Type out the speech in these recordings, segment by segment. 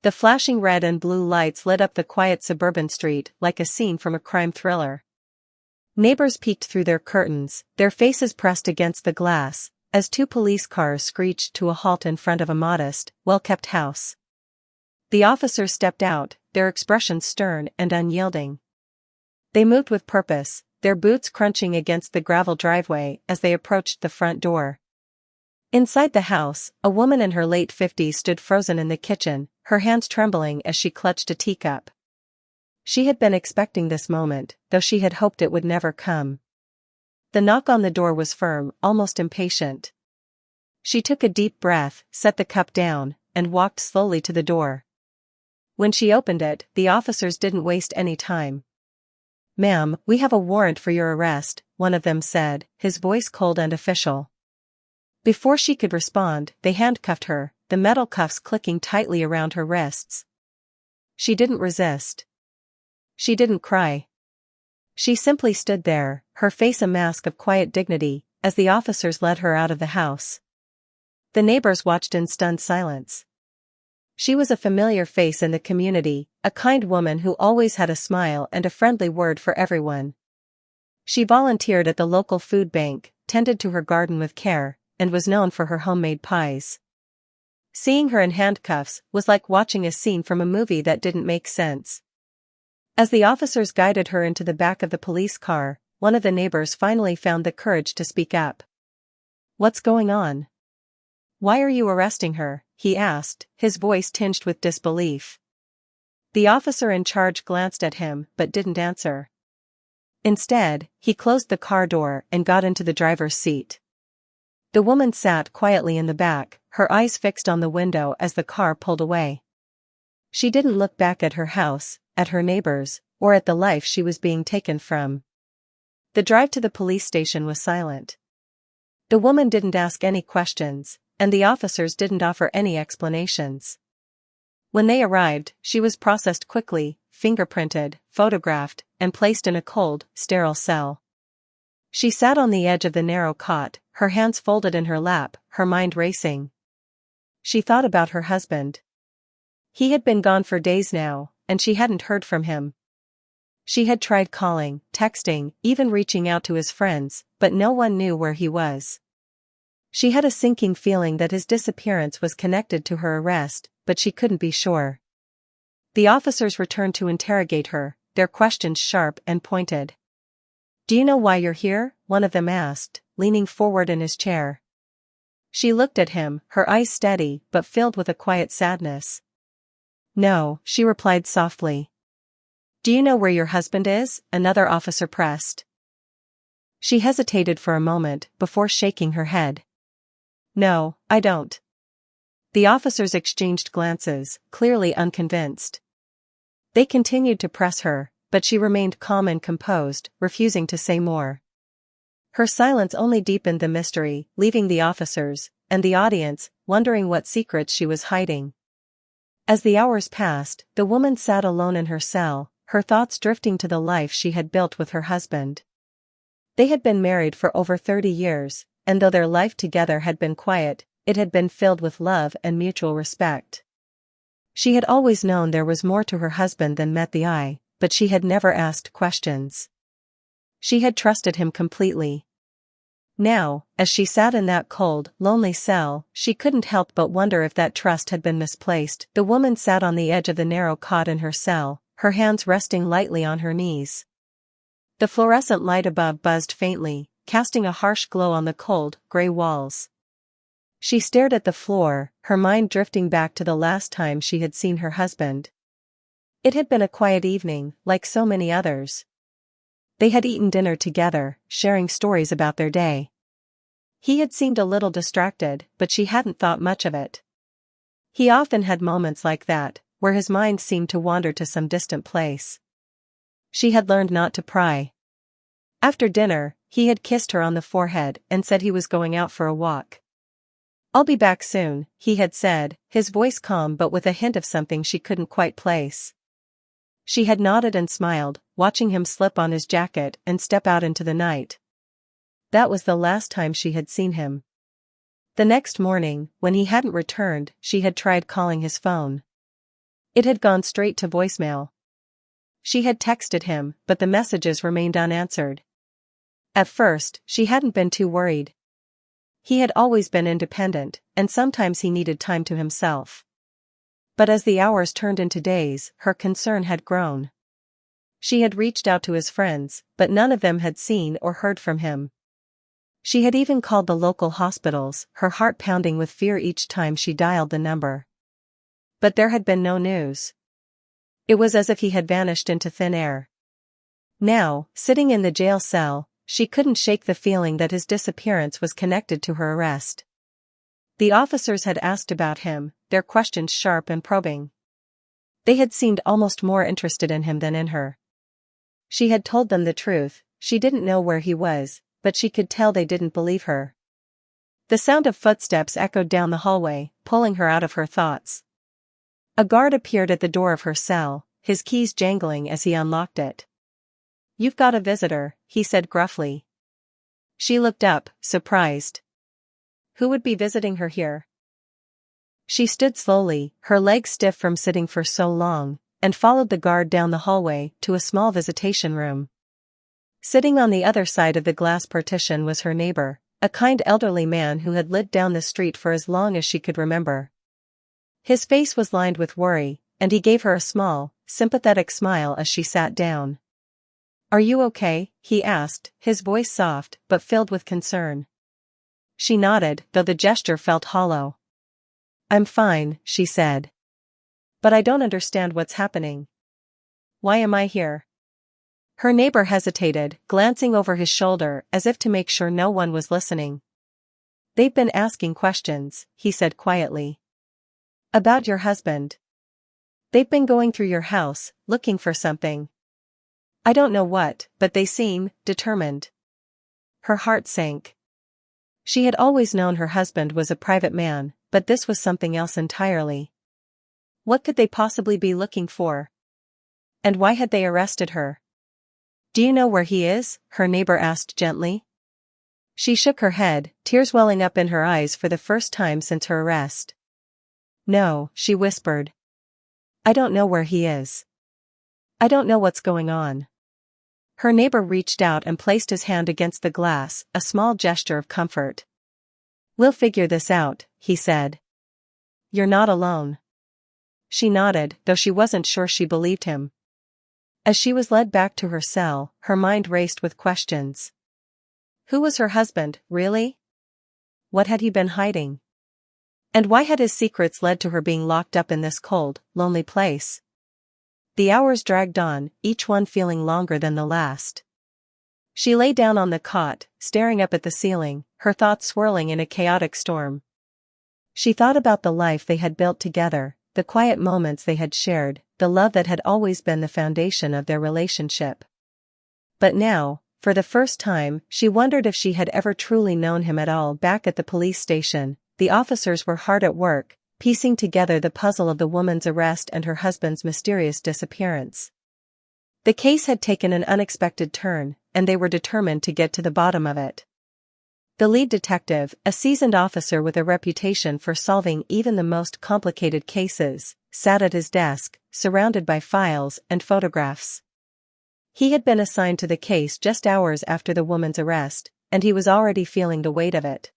The flashing red and blue lights lit up the quiet suburban street like a scene from a crime thriller. Neighbors peeked through their curtains, their faces pressed against the glass, as two police cars screeched to a halt in front of a modest, well-kept house. The officers stepped out, their expressions stern and unyielding. They moved with purpose, their boots crunching against the gravel driveway as they approached the front door. Inside the house, a woman in her late 50s stood frozen in the kitchen, her hands trembling as she clutched a teacup. She had been expecting this moment, though she had hoped it would never come. The knock on the door was firm, almost impatient. She took a deep breath, set the cup down, and walked slowly to the door. When she opened it, the officers didn't waste any time. "Ma'am, we have a warrant for your arrest," one of them said, his voice cold and official. Before she could respond, they handcuffed her, the metal cuffs clicking tightly around her wrists. She didn't resist. She didn't cry. She simply stood there, her face a mask of quiet dignity, as the officers led her out of the house. The neighbors watched in stunned silence. She was a familiar face in the community, a kind woman who always had a smile and a friendly word for everyone. She volunteered at the local food bank, tended to her garden with care, and was known for her homemade pies. Seeing her in handcuffs was like watching a scene from a movie that didn't make sense. As the officers guided her into the back of the police car, one of the neighbors finally found the courage to speak up. "What's going on? Why are you arresting her?" he asked, his voice tinged with disbelief. The officer in charge glanced at him but didn't answer. Instead, he closed the car door and got into the driver's seat. The woman sat quietly in the back, her eyes fixed on the window as the car pulled away. She didn't look back at her house, at her neighbors, or at the life she was being taken from. The drive to the police station was silent. The woman didn't ask any questions, and the officers didn't offer any explanations. When they arrived, she was processed quickly, fingerprinted, photographed, and placed in a cold, sterile cell. She sat on the edge of the narrow cot, her hands folded in her lap, her mind racing. She thought about her husband. He had been gone for days now, and she hadn't heard from him. She had tried calling, texting, even reaching out to his friends, but no one knew where he was. She had a sinking feeling that his disappearance was connected to her arrest, but she couldn't be sure. The officers returned to interrogate her, their questions sharp and pointed. "Do you know why you're here?" one of them asked, leaning forward in his chair. She looked at him, her eyes steady but filled with a quiet sadness. "No," she replied softly. "Do you know where your husband is?" another officer pressed. She hesitated for a moment before shaking her head. "No, I don't." The officers exchanged glances, clearly unconvinced. They continued to press her, but she remained calm and composed, refusing to say more. Her silence only deepened the mystery, leaving the officers, and the audience, wondering what secrets she was hiding. As the hours passed, the woman sat alone in her cell, her thoughts drifting to the life she had built with her husband. They had been married for over 30 years, and though their life together had been quiet, it had been filled with love and mutual respect. She had always known there was more to her husband than met the eye, but she had never asked questions. She had trusted him completely. Now, as she sat in that cold, lonely cell, she couldn't help but wonder if that trust had been misplaced. The woman sat on the edge of the narrow cot in her cell, her hands resting lightly on her knees. The fluorescent light above buzzed faintly, casting a harsh glow on the cold, gray walls. She stared at the floor, her mind drifting back to the last time she had seen her husband. It had been a quiet evening, like so many others. They had eaten dinner together, sharing stories about their day. He had seemed a little distracted, but she hadn't thought much of it. He often had moments like that, where his mind seemed to wander to some distant place. She had learned not to pry. After dinner, he had kissed her on the forehead and said he was going out for a walk. "I'll be back soon," he had said, his voice calm but with a hint of something she couldn't quite place. She had nodded and smiled, watching him slip on his jacket and step out into the night. That was the last time she had seen him. The next morning, when he hadn't returned, she had tried calling his phone. It had gone straight to voicemail. She had texted him, but the messages remained unanswered. At first, she hadn't been too worried. He had always been independent, and sometimes he needed time to himself. But as the hours turned into days, her concern had grown. She had reached out to his friends, but none of them had seen or heard from him. She had even called the local hospitals, her heart pounding with fear each time she dialed the number. But there had been no news. It was as if he had vanished into thin air. Now, sitting in the jail cell, she couldn't shake the feeling that his disappearance was connected to her arrest. The officers had asked about him, their questions sharp and probing. They had seemed almost more interested in him than in her. She had told them the truth, she didn't know where he was, but she could tell they didn't believe her. The sound of footsteps echoed down the hallway, pulling her out of her thoughts. A guard appeared at the door of her cell, his keys jangling as he unlocked it. "You've got a visitor," he said gruffly. She looked up, surprised. Who would be visiting her here? She stood slowly, her legs stiff from sitting for so long, and followed the guard down the hallway to a small visitation room. Sitting on the other side of the glass partition was her neighbor, a kind elderly man who had lived down the street for as long as she could remember. His face was lined with worry, and he gave her a small, sympathetic smile as she sat down. "Are you okay?" he asked, his voice soft but filled with concern. She nodded, though the gesture felt hollow. "I'm fine," she said. "But I don't understand what's happening. Why am I here?" Her neighbor hesitated, glancing over his shoulder as if to make sure no one was listening. "They've been asking questions," he said quietly. "About your husband. They've been going through your house, looking for something. I don't know what, but they seem determined." Her heart sank. She had always known her husband was a private man, but this was something else entirely. What could they possibly be looking for? And why had they arrested her? "Do you know where he is?" her neighbor asked gently. She shook her head, tears welling up in her eyes for the first time since her arrest. "No," she whispered. "I don't know where he is. I don't know what's going on." Her neighbor reached out and placed his hand against the glass, a small gesture of comfort. "We'll figure this out," he said. "You're not alone." She nodded, though she wasn't sure she believed him. As she was led back to her cell, her mind raced with questions. Who was her husband, really? What had he been hiding? And why had his secrets led to her being locked up in this cold, lonely place? The hours dragged on, each one feeling longer than the last. She lay down on the cot, staring up at the ceiling, her thoughts swirling in a chaotic storm. She thought about the life they had built together, the quiet moments they had shared, the love that had always been the foundation of their relationship. But now, for the first time, she wondered if she had ever truly known him at all. Back at the police station, the officers were hard at work, piecing together the puzzle of the woman's arrest and her husband's mysterious disappearance. The case had taken an unexpected turn, and they were determined to get to the bottom of it. The lead detective, a seasoned officer with a reputation for solving even the most complicated cases, sat at his desk, surrounded by files and photographs. He had been assigned to the case just hours after the woman's arrest, and he was already feeling the weight of it.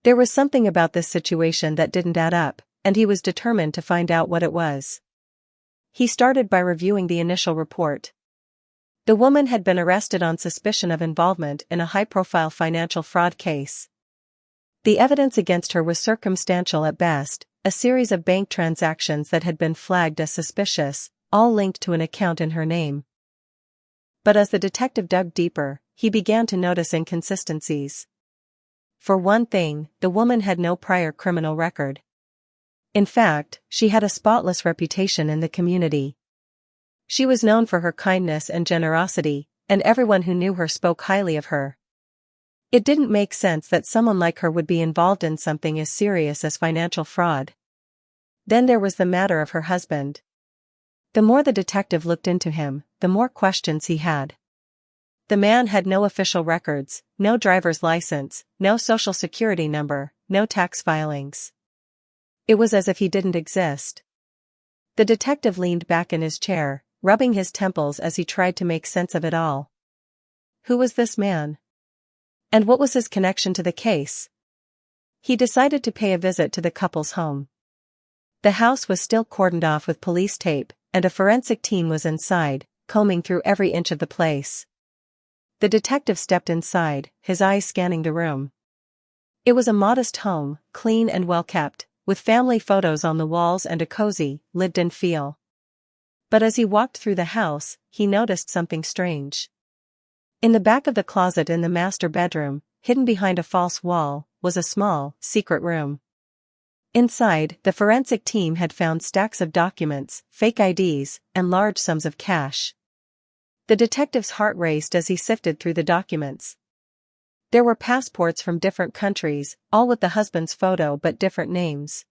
There was something about this situation that didn't add up, and he was determined to find out what it was. He started by reviewing the initial report. The woman had been arrested on suspicion of involvement in a high-profile financial fraud case. The evidence against her was circumstantial at best, a series of bank transactions that had been flagged as suspicious, all linked to an account in her name. But as the detective dug deeper, he began to notice inconsistencies. For one thing, the woman had no prior criminal record. In fact, she had a spotless reputation in the community. She was known for her kindness and generosity, and everyone who knew her spoke highly of her. It didn't make sense that someone like her would be involved in something as serious as financial fraud. Then there was the matter of her husband. The more the detective looked into him, the more questions he had. The man had no official records, no driver's license, no social security number, no tax filings. It was as if he didn't exist. The detective leaned back in his chair, rubbing his temples as he tried to make sense of it all. Who was this man? And what was his connection to the case? He decided to pay a visit to the couple's home. The house was still cordoned off with police tape, and a forensic team was inside, combing through every inch of the place. The detective stepped inside, his eyes scanning the room. It was a modest home, clean and well-kept, with family photos on the walls and a cozy, lived-in feel. But as he walked through the house, he noticed something strange. In the back of the closet in the master bedroom, hidden behind a false wall, was a small, secret room. Inside, the forensic team had found stacks of documents, fake IDs, and large sums of cash. The detective's heart raced as he sifted through the documents. There were passports from different countries, all with the husband's photo but different names.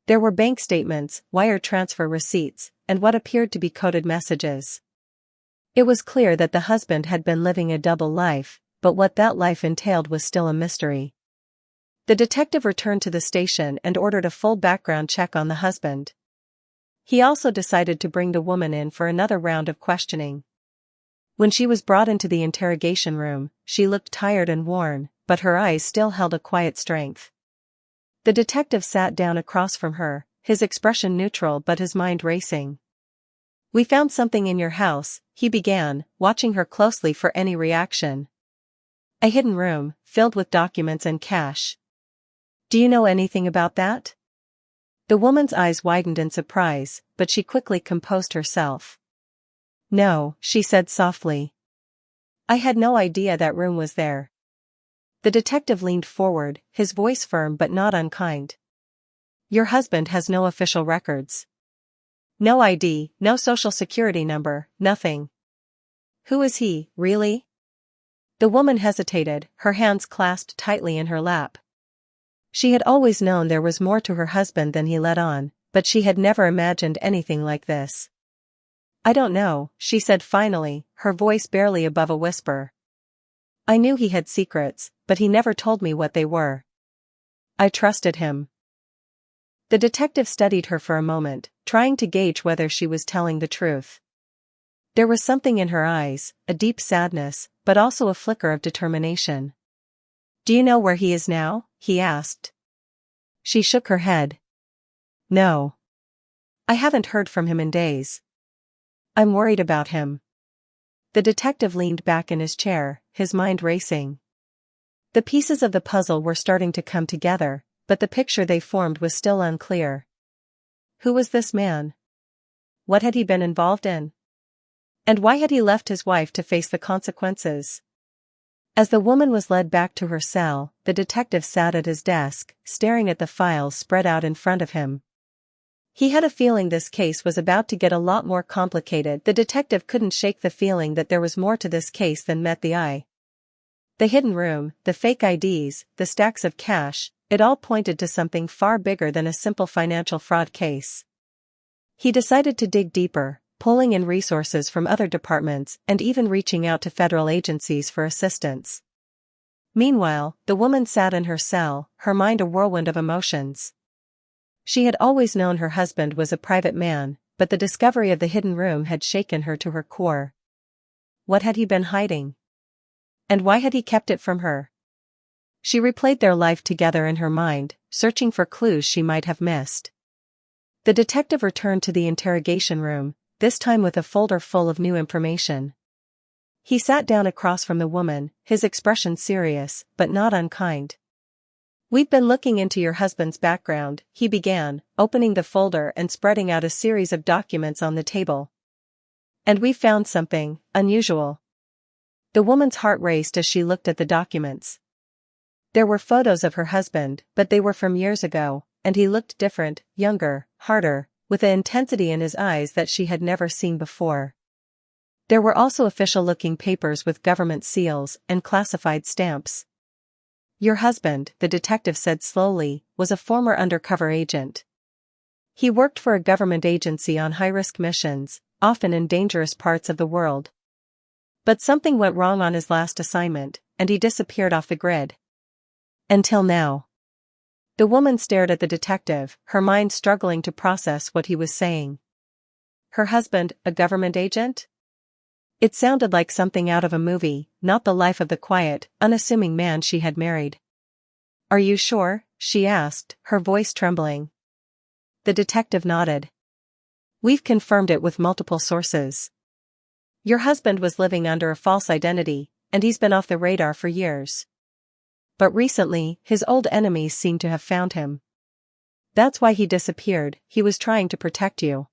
There were bank statements, wire transfer receipts, and what appeared to be coded messages. It was clear that the husband had been living a double life, but what that life entailed was still a mystery. The detective returned to the station and ordered a full background check on the husband. He also decided to bring the woman in for another round of questioning. When she was brought into the interrogation room, she looked tired and worn, but her eyes still held a quiet strength. The detective sat down across from her, his expression neutral but his mind racing. "We found something in your house," he began, watching her closely for any reaction. "A hidden room, filled with documents and cash. Do you know anything about that?" The woman's eyes widened in surprise, but she quickly composed herself. "No," she said softly. "I had no idea that room was there." The detective leaned forward, his voice firm but not unkind. "Your husband has no official records. No ID, no social security number, nothing. Who is he, really?" The woman hesitated, her hands clasped tightly in her lap. She had always known there was more to her husband than he let on, but she had never imagined anything like this. "I don't know," she said finally, her voice barely above a whisper. "I knew he had secrets, but he never told me what they were. I trusted him." The detective studied her for a moment, trying to gauge whether she was telling the truth. There was something in her eyes, a deep sadness, but also a flicker of determination. "Do you know where he is now?" he asked. She shook her head. "No. I haven't heard from him in days. I'm worried about him." The detective leaned back in his chair, his mind racing. The pieces of the puzzle were starting to come together, but the picture they formed was still unclear. Who was this man? What had he been involved in? And why had he left his wife to face the consequences? As the woman was led back to her cell, the detective sat at his desk, staring at the files spread out in front of him. He had a feeling this case was about to get a lot more complicated. The detective couldn't shake the feeling that there was more to this case than met the eye. The hidden room, the fake IDs, the stacks of cash, it all pointed to something far bigger than a simple financial fraud case. He decided to dig deeper, pulling in resources from other departments and even reaching out to federal agencies for assistance. Meanwhile, the woman sat in her cell, her mind a whirlwind of emotions. She had always known her husband was a private man, but the discovery of the hidden room had shaken her to her core. What had he been hiding? And why had he kept it from her? She replayed their life together in her mind, searching for clues she might have missed. The detective returned to the interrogation room, this time with a folder full of new information. He sat down across from the woman, his expression serious, but not unkind. "We've been looking into your husband's background," he began, opening the folder and spreading out a series of documents on the table. "And we found something unusual." The woman's heart raced as she looked at the documents. There were photos of her husband, but they were from years ago, and he looked different, younger, harder, with an intensity in his eyes that she had never seen before. There were also official-looking papers with government seals and classified stamps. "Your husband," the detective said slowly, "was a former undercover agent. He worked for a government agency on high-risk missions, often in dangerous parts of the world. But something went wrong on his last assignment, and he disappeared off the grid. Until now." The woman stared at the detective, her mind struggling to process what he was saying. Her husband, a government agent? It sounded like something out of a movie, not the life of the quiet, unassuming man she had married. "Are you sure?" she asked, her voice trembling. The detective nodded. "We've confirmed it with multiple sources. Your husband was living under a false identity, and he's been off the radar for years. But recently, his old enemies seem to have found him. That's why he disappeared. He was trying to protect you."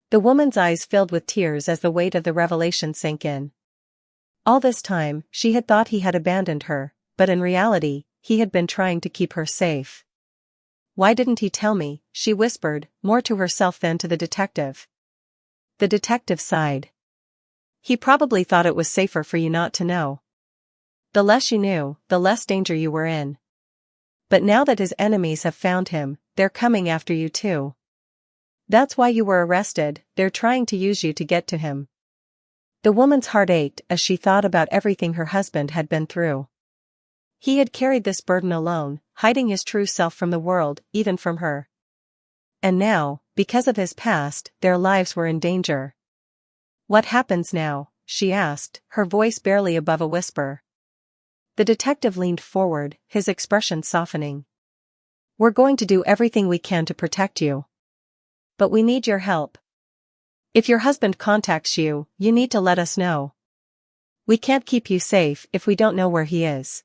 The woman's eyes filled with tears as the weight of the revelation sank in. All this time, she had thought he had abandoned her, but in reality, he had been trying to keep her safe. "Why didn't he tell me?" she whispered, more to herself than to the detective. The detective sighed. "He probably thought it was safer for you not to know. The less you knew, the less danger you were in. But now that his enemies have found him, they're coming after you too. That's why you were arrested. They're trying to use you to get to him." The woman's heart ached as she thought about everything her husband had been through. He had carried this burden alone, hiding his true self from the world, even from her. And now, because of his past, their lives were in danger. "What happens now?" she asked, her voice barely above a whisper. The detective leaned forward, his expression softening. "We're going to do everything we can to protect you. But we need your help. If your husband contacts you, you need to let us know. We can't keep you safe if we don't know where he is."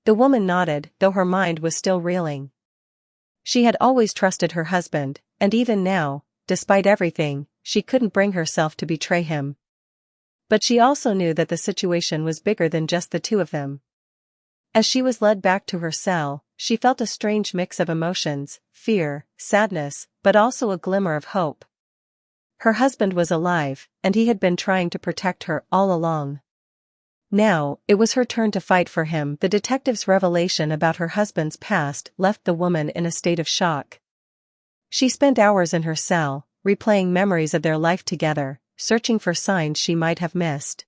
The woman nodded, though her mind was still reeling. She had always trusted her husband, and even now, despite everything, she couldn't bring herself to betray him. But she also knew that the situation was bigger than just the two of them. As she was led back to her cell, she felt a strange mix of emotions, fear, sadness, but also a glimmer of hope. Her husband was alive, and he had been trying to protect her all along. Now, it was her turn to fight for him. The detective's revelation about her husband's past left the woman in a state of shock. She spent hours in her cell, replaying memories of their life together, searching for signs she might have missed.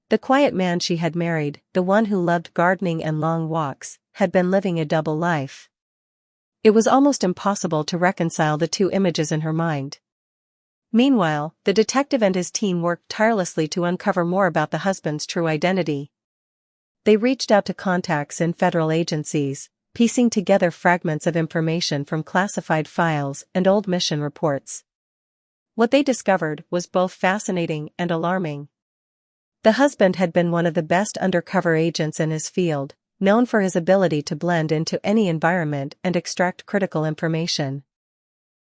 The quiet man she had married, the one who loved gardening and long walks, had been living a double life. It was almost impossible to reconcile the two images in her mind. Meanwhile, the detective and his team worked tirelessly to uncover more about the husband's true identity. They reached out to contacts in federal agencies, piecing together fragments of information from classified files and old mission reports. What they discovered was both fascinating and alarming. The husband had been one of the best undercover agents in his field, known for his ability to blend into any environment and extract critical information.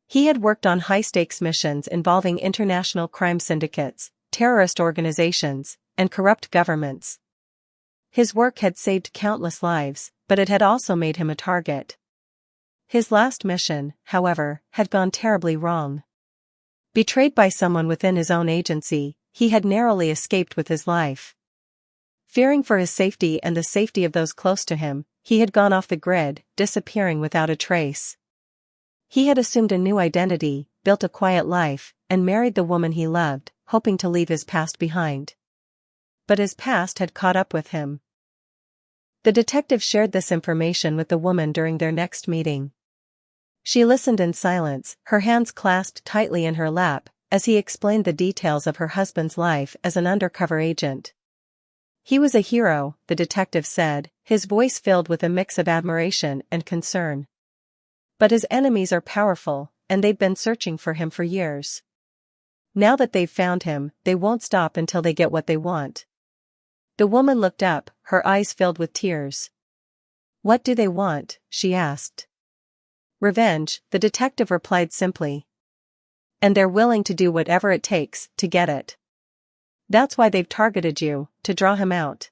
He had worked on high-stakes missions involving international crime syndicates, terrorist organizations, and corrupt governments. His work had saved countless lives, but it had also made him a target. His last mission, however, had gone terribly wrong. Betrayed by someone within his own agency, he had narrowly escaped with his life. Fearing for his safety and the safety of those close to him, he had gone off the grid, disappearing without a trace. He had assumed a new identity, built a quiet life, and married the woman he loved, hoping to leave his past behind. But his past had caught up with him. The detective shared this information with the woman during their next meeting. She listened in silence, her hands clasped tightly in her lap, as he explained the details of her husband's life as an undercover agent. "He was a hero," the detective said, his voice filled with a mix of admiration and concern. "But his enemies are powerful, and they've been searching for him for years. Now that they've found him, they won't stop until they get what they want." The woman looked up, her eyes filled with tears. "What do they want?" she asked. "Revenge," the detective replied simply. "And they're willing to do whatever it takes to get it. That's why they've targeted you, to draw him out."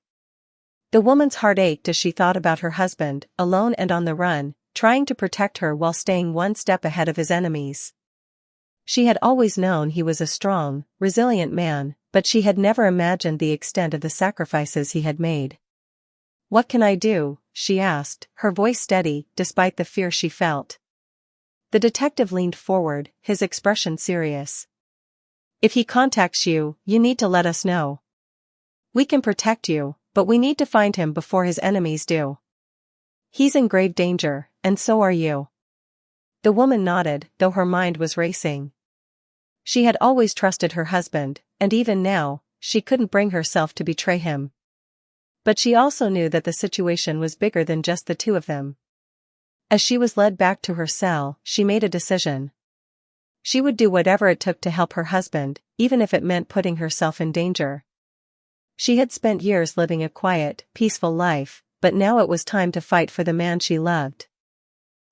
The woman's heart ached as she thought about her husband, alone and on the run, trying to protect her while staying one step ahead of his enemies. She had always known he was a strong, resilient man, but she had never imagined the extent of the sacrifices he had made. "What can I do?" she asked, her voice steady, despite the fear she felt. The detective leaned forward, his expression serious. "If he contacts you, you need to let us know. We can protect you, but we need to find him before his enemies do." He's in grave danger, and so are you. The woman nodded, though her mind was racing. She had always trusted her husband, and even now, she couldn't bring herself to betray him. But she also knew that the situation was bigger than just the two of them. As she was led back to her cell, she made a decision. She would do whatever it took to help her husband, even if it meant putting herself in danger. She had spent years living a quiet, peaceful life, but now it was time to fight for the man she loved.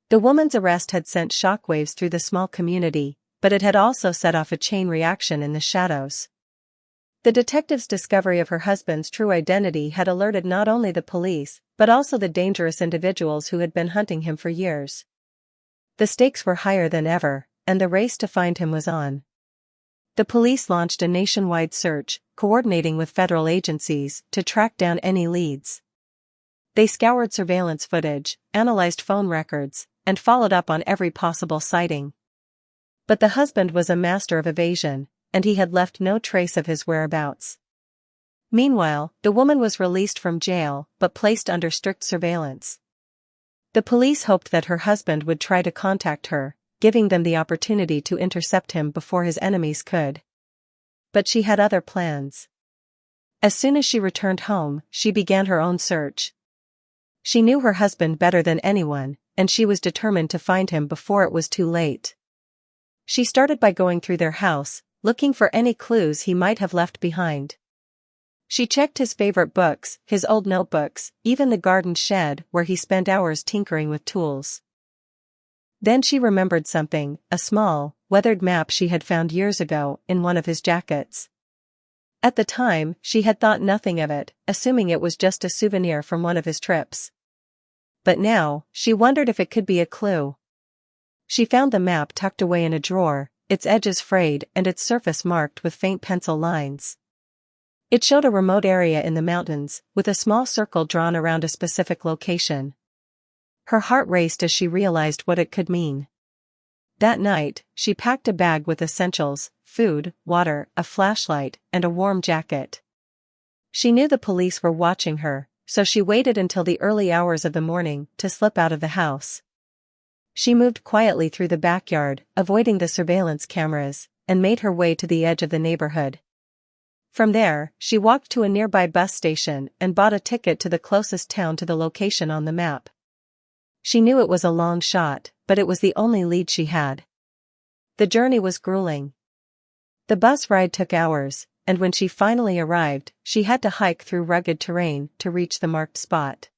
The woman's arrest had sent shockwaves through the small community, but it had also set off a chain reaction in the shadows. The detective's discovery of her husband's true identity had alerted not only the police, but also the dangerous individuals who had been hunting him for years. The stakes were higher than ever, and the race to find him was on. The police launched a nationwide search, coordinating with federal agencies to track down any leads. They scoured surveillance footage, analyzed phone records, and followed up on every possible sighting. But the husband was a master of evasion, and he had left no trace of his whereabouts. Meanwhile, the woman was released from jail, but placed under strict surveillance. The police hoped that her husband would try to contact her, giving them the opportunity to intercept him before his enemies could. But she had other plans. As soon as she returned home, she began her own search. She knew her husband better than anyone, and she was determined to find him before it was too late. She started by going through their house, looking for any clues he might have left behind. She checked his favorite books, his old notebooks, even the garden shed where he spent hours tinkering with tools. Then she remembered something, a small, weathered map she had found years ago in one of his jackets. At the time, she had thought nothing of it, assuming it was just a souvenir from one of his trips. But now, she wondered if it could be a clue. She found the map tucked away in a drawer, its edges frayed and its surface marked with faint pencil lines. It showed a remote area in the mountains, with a small circle drawn around a specific location. Her heart raced as she realized what it could mean. That night, she packed a bag with essentials, food, water, a flashlight, and a warm jacket. She knew the police were watching her, so she waited until the early hours of the morning to slip out of the house. She moved quietly through the backyard, avoiding the surveillance cameras, and made her way to the edge of the neighborhood. From there, she walked to a nearby bus station and bought a ticket to the closest town to the location on the map. She knew it was a long shot, but it was the only lead she had. The journey was grueling. The bus ride took hours, and when she finally arrived, she had to hike through rugged terrain to reach the marked spot.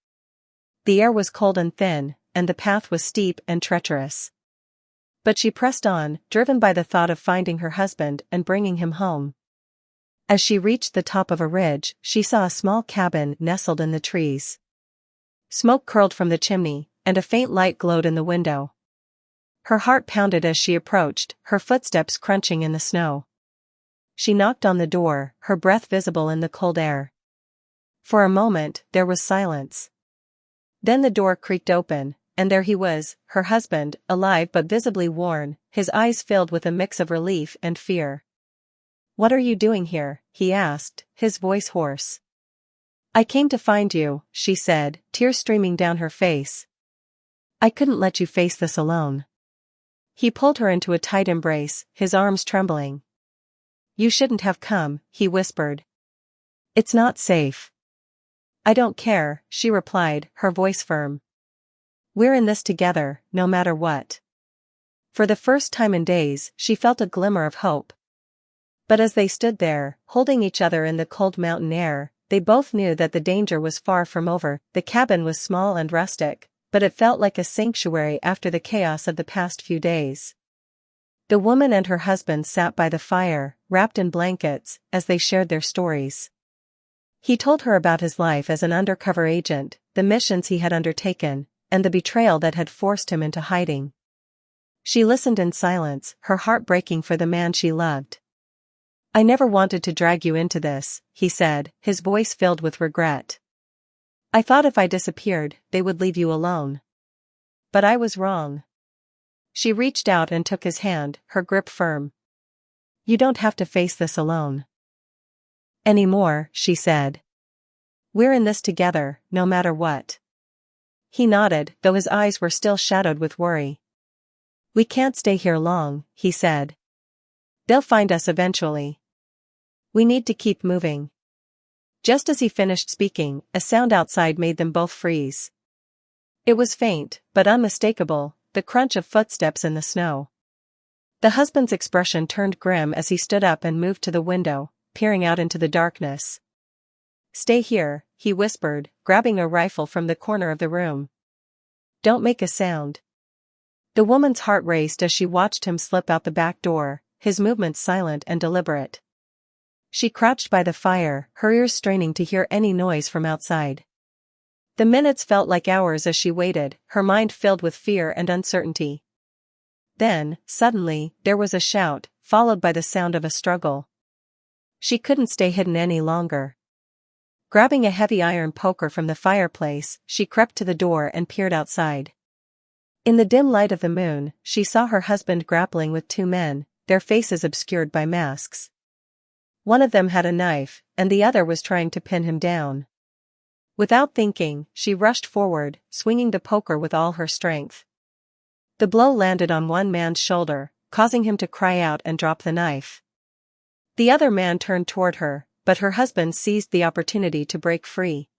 The air was cold and thin, and the path was steep and treacherous. But she pressed on, driven by the thought of finding her husband and bringing him home. As she reached the top of a ridge, she saw a small cabin nestled in the trees. Smoke curled from the chimney, and a faint light glowed in the window. Her heart pounded as she approached, her footsteps crunching in the snow. She knocked on the door, her breath visible in the cold air. For a moment, there was silence. Then the door creaked open, and there he was, her husband, alive but visibly worn, his eyes filled with a mix of relief and fear. "What are you doing here?" he asked, his voice hoarse. "I came to find you," she said, tears streaming down her face. "I couldn't let you face this alone." He pulled her into a tight embrace, his arms trembling. "You shouldn't have come," he whispered. "It's not safe." "I don't care," she replied, her voice firm. "We're in this together, no matter what." For the first time in days, she felt a glimmer of hope. But as they stood there, holding each other in the cold mountain air, they both knew that the danger was far from over. The cabin was small and rustic, but it felt like a sanctuary after the chaos of the past few days. The woman and her husband sat by the fire, wrapped in blankets, as they shared their stories. He told her about his life as an undercover agent, the missions he had undertaken, and the betrayal that had forced him into hiding. She listened in silence, her heart breaking for the man she loved. "I never wanted to drag you into this," he said, his voice filled with regret. "I thought if I disappeared, they would leave you alone. But I was wrong." She reached out and took his hand, her grip firm. "You don't have to face this alone anymore," she said. "We're in this together, no matter what." He nodded, though his eyes were still shadowed with worry. We can't stay here long, he said. They'll find us eventually. We need to keep moving. Just as he finished speaking, a sound outside made them both freeze. It was faint, but unmistakable, the crunch of footsteps in the snow. The husband's expression turned grim as he stood up and moved to the window, peering out into the darkness. Stay here, he whispered, grabbing a rifle from the corner of the room. Don't make a sound. The woman's heart raced as she watched him slip out the back door, his movements silent and deliberate. She crouched by the fire, her ears straining to hear any noise from outside. The minutes felt like hours as she waited, her mind filled with fear and uncertainty. Then, suddenly, there was a shout, followed by the sound of a struggle. She couldn't stay hidden any longer. Grabbing a heavy iron poker from the fireplace, she crept to the door and peered outside. In the dim light of the moon, she saw her husband grappling with two men, their faces obscured by masks. One of them had a knife, and the other was trying to pin him down. Without thinking, she rushed forward, swinging the poker with all her strength. The blow landed on one man's shoulder, causing him to cry out and drop the knife. The other man turned toward her, but her husband seized the opportunity to break free.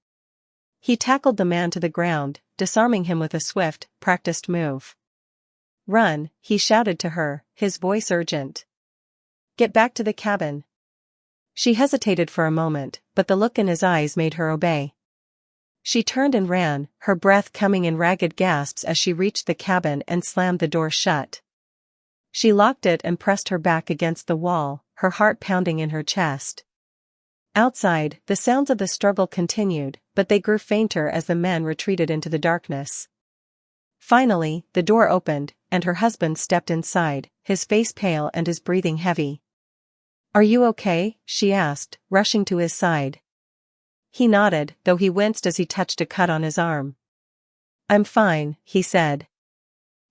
He tackled the man to the ground, disarming him with a swift, practiced move. Run, he shouted to her, his voice urgent. Get back to the cabin. She hesitated for a moment, but the look in his eyes made her obey. She turned and ran, her breath coming in ragged gasps as she reached the cabin and slammed the door shut. She locked it and pressed her back against the wall, her heart pounding in her chest. Outside, the sounds of the struggle continued, but they grew fainter as the men retreated into the darkness. Finally, the door opened, and her husband stepped inside, his face pale and his breathing heavy. Are you okay? She asked, rushing to his side. He nodded, though he winced as he touched a cut on his arm. I'm fine, he said.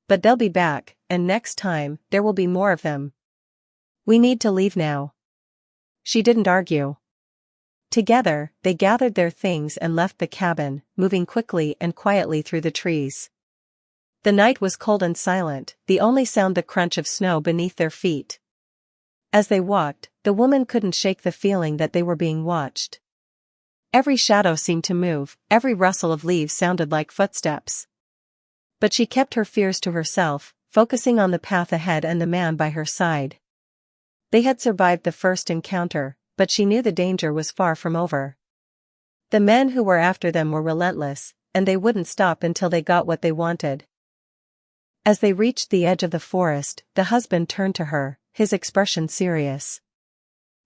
But they'll be back, and next time, there will be more of them. We need to leave now. She didn't argue. Together, they gathered their things and left the cabin, moving quickly and quietly through the trees. The night was cold and silent, the only sound the crunch of snow beneath their feet. As they walked, the woman couldn't shake the feeling that they were being watched. Every shadow seemed to move, every rustle of leaves sounded like footsteps. But she kept her fears to herself, focusing on the path ahead and the man by her side. They had survived the first encounter, but she knew the danger was far from over. The men who were after them were relentless, and they wouldn't stop until they got what they wanted. As they reached the edge of the forest, the husband turned to her, his expression serious.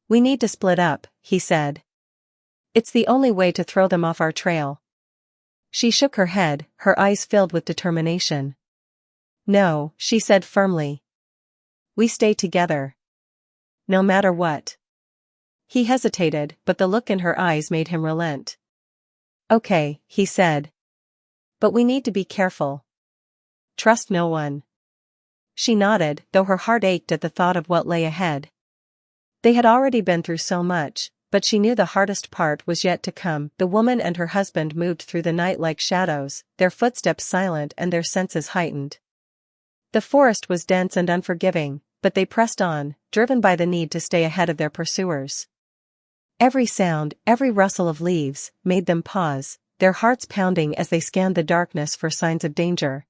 We need to split up, he said. It's the only way to throw them off our trail. She shook her head, her eyes filled with determination. No, she said firmly. We stay together. No matter what. He hesitated, but the look in her eyes made him relent. Okay, he said. But we need to be careful. Trust no one. She nodded, though her heart ached at the thought of what lay ahead. They had already been through so much, but she knew the hardest part was yet to come. The woman and her husband moved through the night like shadows, their footsteps silent and their senses heightened. The forest was dense and unforgiving, but they pressed on, driven by the need to stay ahead of their pursuers. Every sound, every rustle of leaves, made them pause, their hearts pounding as they scanned the darkness for signs of danger.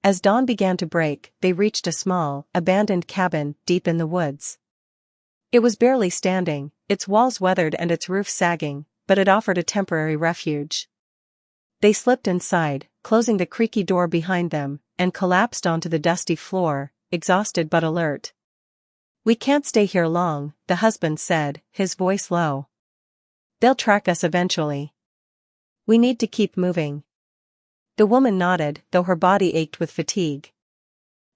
As dawn began to break, they reached a small, abandoned cabin, deep in the woods. It was barely standing, its walls weathered and its roof sagging, but it offered a temporary refuge. They slipped inside, closing the creaky door behind them, and collapsed onto the dusty floor, exhausted but alert. We can't stay here long, the husband said, his voice low. They'll track us eventually. We need to keep moving. The woman nodded, though her body ached with fatigue.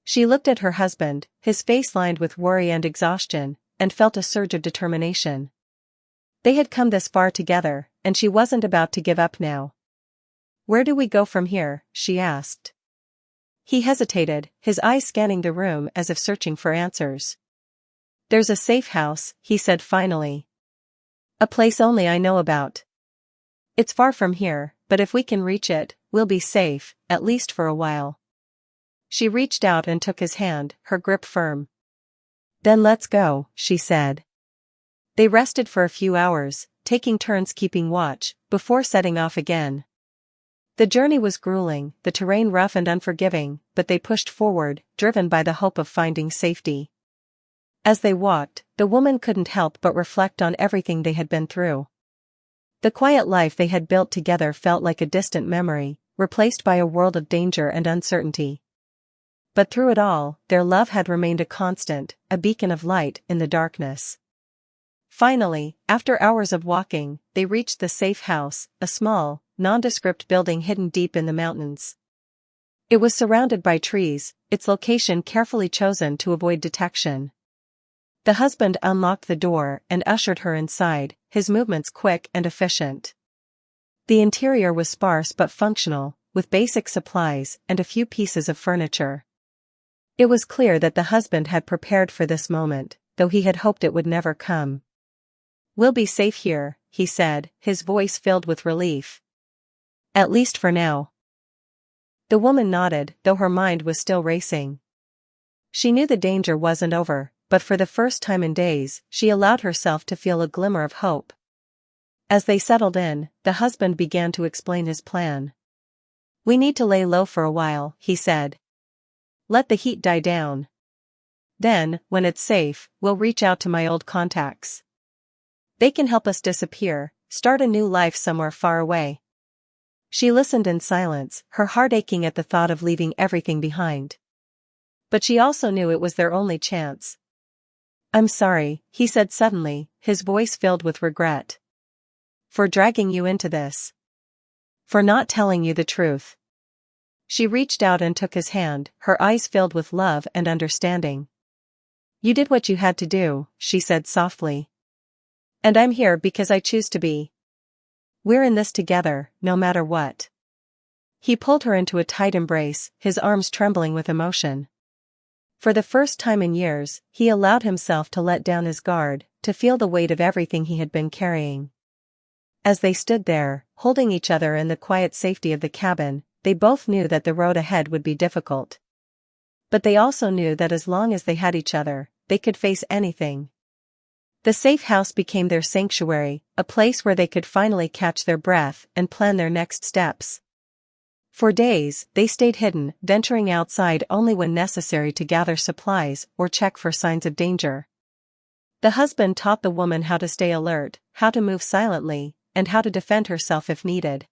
She looked at her husband, his face lined with worry and exhaustion, and felt a surge of determination. They had come this far together, and she wasn't about to give up now. Where do we go from here? She asked. He hesitated, his eyes scanning the room as if searching for answers. There's a safe house, he said finally. A place only I know about. It's far from here, but but if we can reach it, we'll be safe, at least for a while. She reached out and took his hand, her grip firm. Then let's go, she said. They rested for a few hours, taking turns keeping watch, before setting off again. The journey was grueling, the terrain rough and unforgiving, but they pushed forward, driven by the hope of finding safety. As they walked, the woman couldn't help but reflect on everything they had been through. The quiet life they had built together felt like a distant memory, replaced by a world of danger and uncertainty. But through it all, their love had remained a constant, a beacon of light in the darkness. Finally, after hours of walking, they reached the safe house, a small, nondescript building hidden deep in the mountains. It was surrounded by trees, its location carefully chosen to avoid detection. The husband unlocked the door and ushered her inside, his movements quick and efficient. The interior was sparse but functional, with basic supplies and a few pieces of furniture. It was clear that the husband had prepared for this moment, though he had hoped it would never come. "We'll be safe here," he said, his voice filled with relief. "At least for now." The woman nodded, though her mind was still racing. She knew the danger wasn't over, but for the first time in days, she allowed herself to feel a glimmer of hope. As they settled in, the husband began to explain his plan. "We need to lay low for a while," he said. "Let the heat die down. Then, when it's safe, we'll reach out to my old contacts. They can help us disappear, start a new life somewhere far away." She listened in silence, her heart aching at the thought of leaving everything behind. But she also knew it was their only chance. "I'm sorry," he said suddenly, his voice filled with regret. "For dragging you into this. For not telling you the truth." She reached out and took his hand, her eyes filled with love and understanding. "You did what you had to do," she said softly. "And I'm here because I choose to be. We're in this together, no matter what." He pulled her into a tight embrace, his arms trembling with emotion. For the first time in years, he allowed himself to let down his guard, to feel the weight of everything he had been carrying. As they stood there, holding each other in the quiet safety of the cabin, they both knew that the road ahead would be difficult. But they also knew that as long as they had each other, they could face anything. The safe house became their sanctuary, a place where they could finally catch their breath and plan their next steps. For days, they stayed hidden, venturing outside only when necessary to gather supplies or check for signs of danger. The husband taught the woman how to stay alert, how to move silently, and how to defend herself if needed.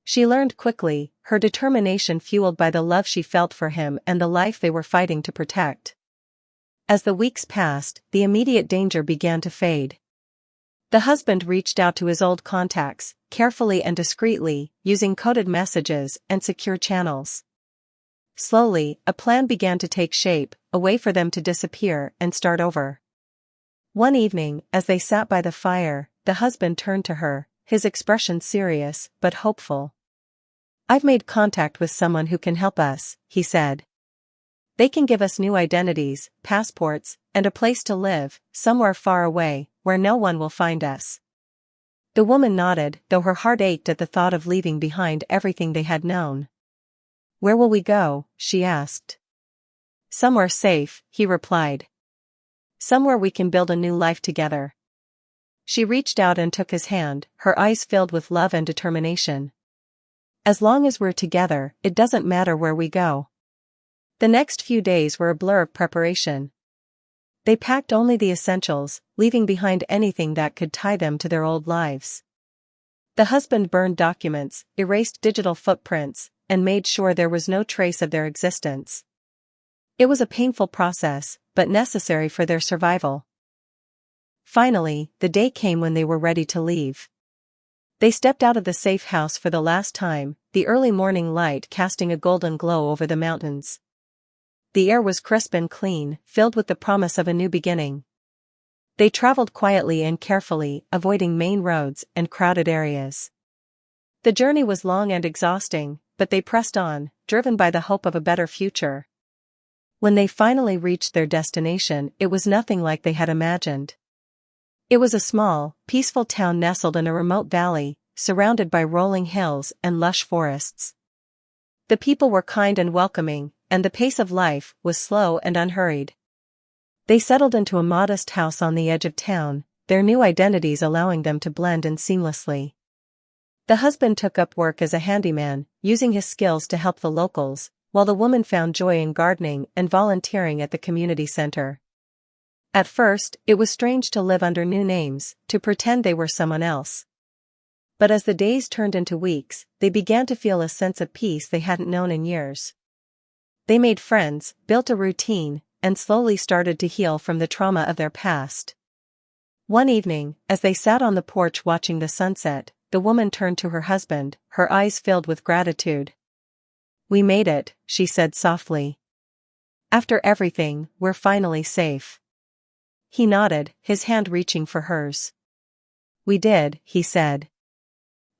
She learned quickly, her determination fueled by the love she felt for him and the life they were fighting to protect. As the weeks passed, the immediate danger began to fade. The husband reached out to his old contacts, carefully and discreetly, using coded messages and secure channels. Slowly, a plan began to take shape, a way for them to disappear and start over. One evening, as they sat by the fire, the husband turned to her, his expression serious but hopeful. "I've made contact with someone who can help us," he said. "They can give us new identities, passports, and a place to live, somewhere far away, where no one will find us." The woman nodded, though her heart ached at the thought of leaving behind everything they had known. "Where will we go?" she asked. "Somewhere safe," he replied. "Somewhere we can build a new life together." She reached out and took his hand, her eyes filled with love and determination. "As long as we're together, it doesn't matter where we go." The next few days were a blur of preparation. They packed only the essentials, leaving behind anything that could tie them to their old lives. The husband burned documents, erased digital footprints, and made sure there was no trace of their existence. It was a painful process, but necessary for their survival. Finally, the day came when they were ready to leave. They stepped out of the safe house for the last time, the early morning light casting a golden glow over the mountains. The air was crisp and clean, filled with the promise of a new beginning. They traveled quietly and carefully, avoiding main roads and crowded areas. The journey was long and exhausting, but they pressed on, driven by the hope of a better future. When they finally reached their destination, it was nothing like they had imagined. It was a small, peaceful town nestled in a remote valley, surrounded by rolling hills and lush forests. The people were kind and welcoming, and the pace of life was slow and unhurried. They settled into a modest house on the edge of town, their new identities allowing them to blend in seamlessly. The husband took up work as a handyman, using his skills to help the locals, while the woman found joy in gardening and volunteering at the community center. At first, it was strange to live under new names, to pretend they were someone else. But as the days turned into weeks, they began to feel a sense of peace they hadn't known in years. They made friends, built a routine, and slowly started to heal from the trauma of their past. One evening, as they sat on the porch watching the sunset, the woman turned to her husband, her eyes filled with gratitude. "We made it," she said softly. "After everything, we're finally safe." He nodded, his hand reaching for hers. "We did," he said.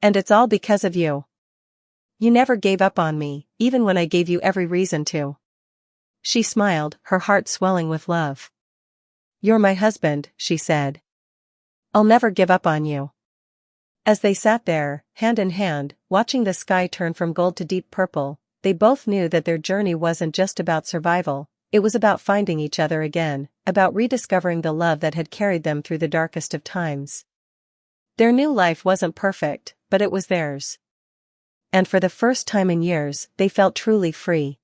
"And it's all because of you. You never gave up on me, even when I gave you every reason to." She smiled, her heart swelling with love. "You're my husband," she said. "I'll never give up on you." As they sat there, hand in hand, watching the sky turn from gold to deep purple, they both knew that their journey wasn't just about survival, it was about finding each other again, about rediscovering the love that had carried them through the darkest of times. Their new life wasn't perfect, but it was theirs. And for the first time in years, they felt truly free.